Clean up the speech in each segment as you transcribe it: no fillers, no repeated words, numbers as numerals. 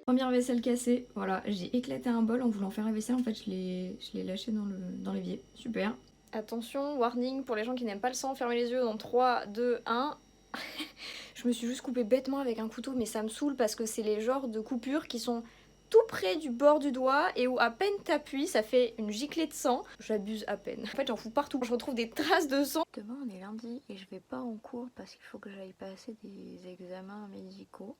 Première vaisselle cassée, voilà, j'ai éclaté un bol en voulant faire la vaisselle, en fait je l'ai lâché dans l'évier, super. Attention, warning pour les gens qui n'aiment pas le sang, fermez les yeux dans 3, 2, 1. Je me suis juste coupée bêtement avec un couteau, mais ça me saoule parce que c'est les genres de coupures qui sont tout près du bord du doigt et où à peine t'appuies, ça fait une giclée de sang. J'abuse à peine. En fait, j'en fous partout. Je retrouve des traces de sang. Demain, on est lundi et je vais pas en cours parce qu'il faut que j'aille passer des examens médicaux.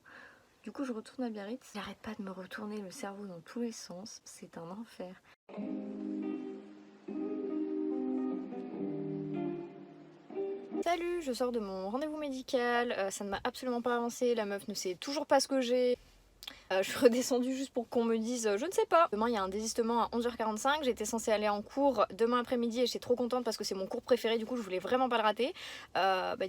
Du coup, je retourne à Biarritz. J'arrête pas de me retourner le cerveau dans tous les sens. C'est un enfer. Salut, je sors de mon rendez-vous médical. Ça ne m'a absolument pas avancé. La meuf ne sait toujours pas ce que j'ai. Je suis redescendue juste pour qu'on me dise je ne sais pas. Demain il y a un désistement à 11h45, j'étais censée aller en cours demain après-midi et j'étais trop contente parce que c'est mon cours préféré, du coup je voulais vraiment pas le rater.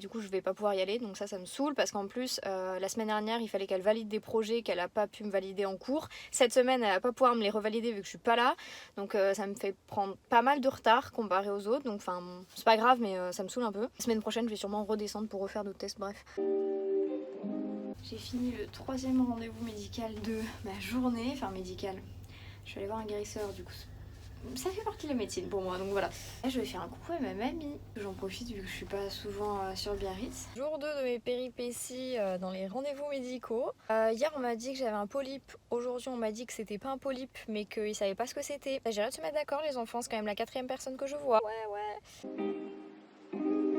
Du coup je vais pas pouvoir y aller, donc ça me saoule parce qu'en plus la semaine dernière il fallait qu'elle valide des projets qu'elle a pas pu me valider en cours. Cette semaine elle va pas pouvoir me les revalider vu que je suis pas là, donc ça me fait prendre pas mal de retard comparé aux autres, donc enfin c'est pas grave mais ça me saoule un peu. La semaine prochaine je vais sûrement redescendre pour refaire d'autres tests, bref. J'ai fini le 3e rendez-vous médical de ma journée, enfin médical. Je suis allée voir un guérisseur, du coup ça fait partie de la médecine pour moi, donc voilà. Là, je vais faire un coucou à ma mamie. J'en profite vu que je suis pas souvent sur Biarritz. Jour 2 de mes péripéties dans les rendez-vous médicaux. Hier on m'a dit que j'avais un polype, aujourd'hui on m'a dit que c'était pas un polype mais qu'ils savaient pas ce que c'était. J'ai hâte de se mettre d'accord les enfants, c'est quand même la 4e personne que je vois. Ouais.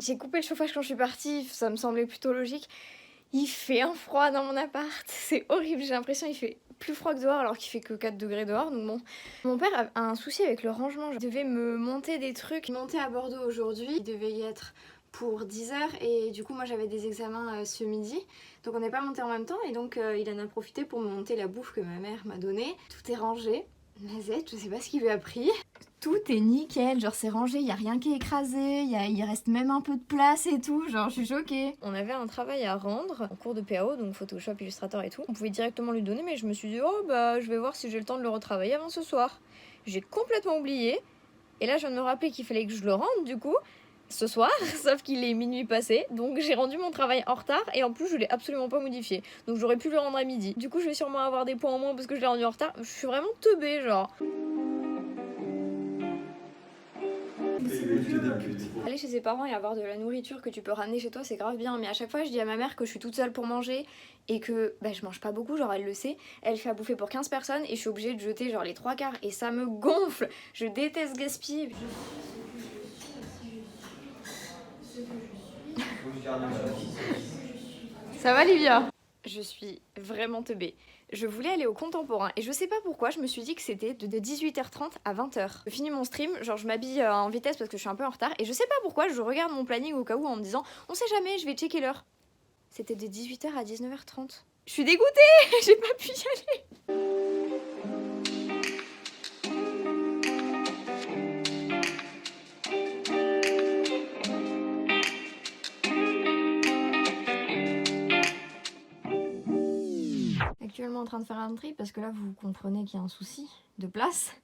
J'ai coupé le chauffage quand je suis partie, ça me semblait plutôt logique. Il fait un froid dans mon appart, c'est horrible, j'ai l'impression qu'il fait plus froid que dehors alors qu'il fait que 4 degrés dehors, donc bon. Mon père a un souci avec le rangement, je devais me monter des trucs. Monter à Bordeaux aujourd'hui, il devait y être pour 10h et du coup moi j'avais des examens ce midi, donc on n'est pas monté en même temps et donc il en a profité pour me monter la bouffe que ma mère m'a donnée. Tout est rangé, Mazette, je sais pas ce qu'il lui a pris. Tout est nickel, genre c'est rangé, y a rien qui est écrasé, il reste même un peu de place et tout, genre je suis choquée. On avait un travail à rendre en cours de PAO, donc Photoshop, Illustrator et tout. On pouvait directement lui donner, mais je me suis dit oh bah je vais voir si j'ai le temps de le retravailler avant ce soir. J'ai complètement oublié, et là je viens de me rappeler qu'il fallait que je le rende du coup ce soir, sauf qu'il est minuit passé, donc j'ai rendu mon travail en retard et en plus je l'ai absolument pas modifié. Donc j'aurais pu le rendre à midi. Du coup je vais sûrement avoir des points en moins parce que je l'ai rendu en retard. Je suis vraiment teubée genre. Aller chez ses parents et avoir de la nourriture que tu peux ramener chez toi, c'est grave bien. Mais à chaque fois, je dis à ma mère que je suis toute seule pour manger et que je mange pas beaucoup, genre elle le sait. Elle fait à bouffer pour 15 personnes et je suis obligée de jeter genre les 3/4 et ça me gonfle. Je déteste gaspiller. Ça va, Livia? Je suis vraiment teubée. Je voulais aller au Contemporain et je sais pas pourquoi je me suis dit que c'était de 18h30 à 20h. Je finis mon stream, genre je m'habille en vitesse parce que je suis un peu en retard et je sais pas pourquoi je regarde mon planning au cas où en me disant on sait jamais, je vais checker l'heure. C'était de 18h à 19h30. Je suis dégoûtée, j'ai pas pu y aller. Actuellement en train de faire un tri parce que là vous comprenez qu'il y a un souci de place.